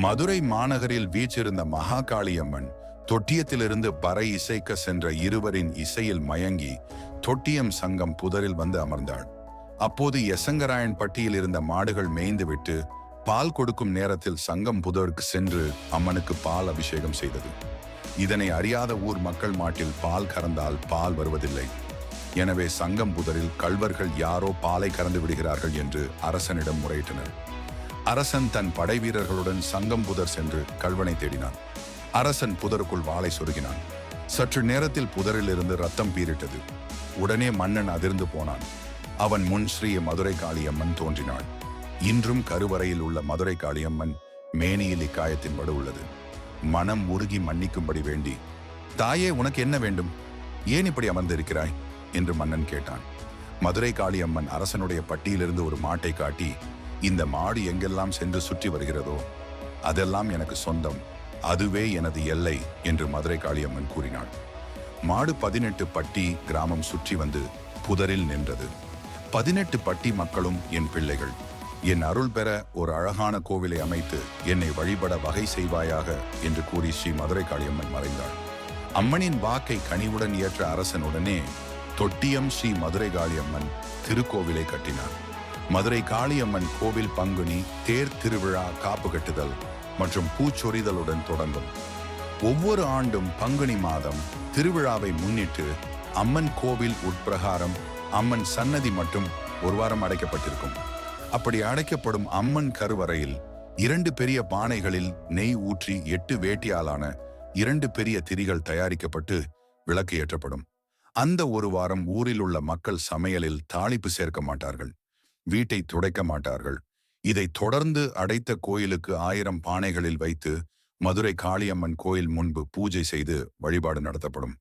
மதுரை மாநகரில் வீற்றிருந்த மகாகாளியம்மன் தொட்டியத்திலிருந்து பறை இசைக்க சென்ற இருவரின் இசையில் மயங்கி தொட்டியம் சங்கம் புதரில் வந்து அமர்ந்தாள். அப்போது எசங்கராயன் பட்டியில் இருந்த மாடுகள் மேய்ந்துவிட்டு பால் கொடுக்கும் நேரத்தில் சங்கம் புதருக்கு சென்று அம்மனுக்கு பால் அபிஷேகம் செய்தது. இதனை அறியாத ஊர் மக்கள் மாட்டில் பால் கறந்தால் பால் வருவதில்லை. எனவே சங்கம் புதரில் கள்வர்கள் யாரோ பாலை கறந்து விடுகிறார்கள் என்று அரசனிடம் முறையிட்டனர். அரசன் தன் படை வீரர்களுடன் சங்கம் புதர் சென்று கள்வனை தேடினான். அரசன் புதருக்குள் வாளை சொருகினான். சற்று நேரத்தில் புதரிலிருந்து ரத்தம் பீரிட்டது. உடனே மன்னன் அதிர்ந்து போனான். அவன் முன் ஸ்ரீ மதுரை காளியம்மன் தோன்றினாள். இன்றும் கருவறையில் உள்ள மதுரை காளியம்மன் மேனியில் இக்காயத்தின் வடு உள்ளது. மனம் உருகி மன்னிக்கும்படி வேண்டி, தாயே, உனக்கு என்ன வேண்டும்? ஏன் இப்படி அமர்ந்திருக்கிறாய் என்று மன்னன் கேட்டான். மதுரை காளியம்மன் அரசனுடைய பட்டியிலிருந்து ஒரு மாட்டை காட்டி, இந்த மாடு எங்கெல்லாம் சென்று சுற்றி வருகிறதோ அதெல்லாம் எனக்கு சொந்தம், அதுவே எனது எல்லை என்று மதுரை காளியம்மன் கூறினாள். மாடு 18 பட்டி கிராமம் சுற்றி வந்து புதரில் நின்றது. 18 பட்டி மக்களும் என் பிள்ளைகள். என் அருள் பெற ஒரு அழகான கோவிலை அமைத்து என்னை வழிபட வகை செய்வாயாக என்று கூறி ஸ்ரீ மதுரை காளியம்மன் மறைந்தாள். அம்மனின் வாக்கை கனிவுடன் ஏற்ற அரசனுடனே தொட்டியம் ஸ்ரீ மதுரை காளியம்மன் திருக்கோவிலை கட்டினார். மதுரை காளியம்மன் கோவில் பங்குனி தேர் திருவிழா, காப்பு கட்டுதல் மற்றும் பூச்சொரிதலுடன் தொடங்கும். ஒவ்வொரு ஆண்டும் பங்குனி மாதம் திருவிழாவை முன்னிட்டு அம்மன் கோவில் உட்பிரகாரம் அம்மன் சன்னதி மட்டும் ஒரு வாரம் அடைக்கப்பட்டிருக்கும். அப்படி அடைக்கப்படும் அம்மன் கருவறையில் 2 பெரிய பானைகளில் நெய் ஊற்றி 8 வேட்டியாலான 2 பெரிய திரிகள் தயாரிக்கப்பட்டு விளக்கு ஏற்றப்படும். அந்த ஒரு வாரம் ஊரில் உள்ள மக்கள் சமையலில் தாளிப்பு சேர்க்க மாட்டார்கள், வீட்டை துடைக்க மாட்டார்கள். இதை தொடர்ந்து அடைத்த கோயிலுக்கு 1000 பானைகளில் வைத்து மதுரை காளியம்மன் கோயில் முன்பு பூஜை செய்து வழிபாடு நடத்தப்படும்.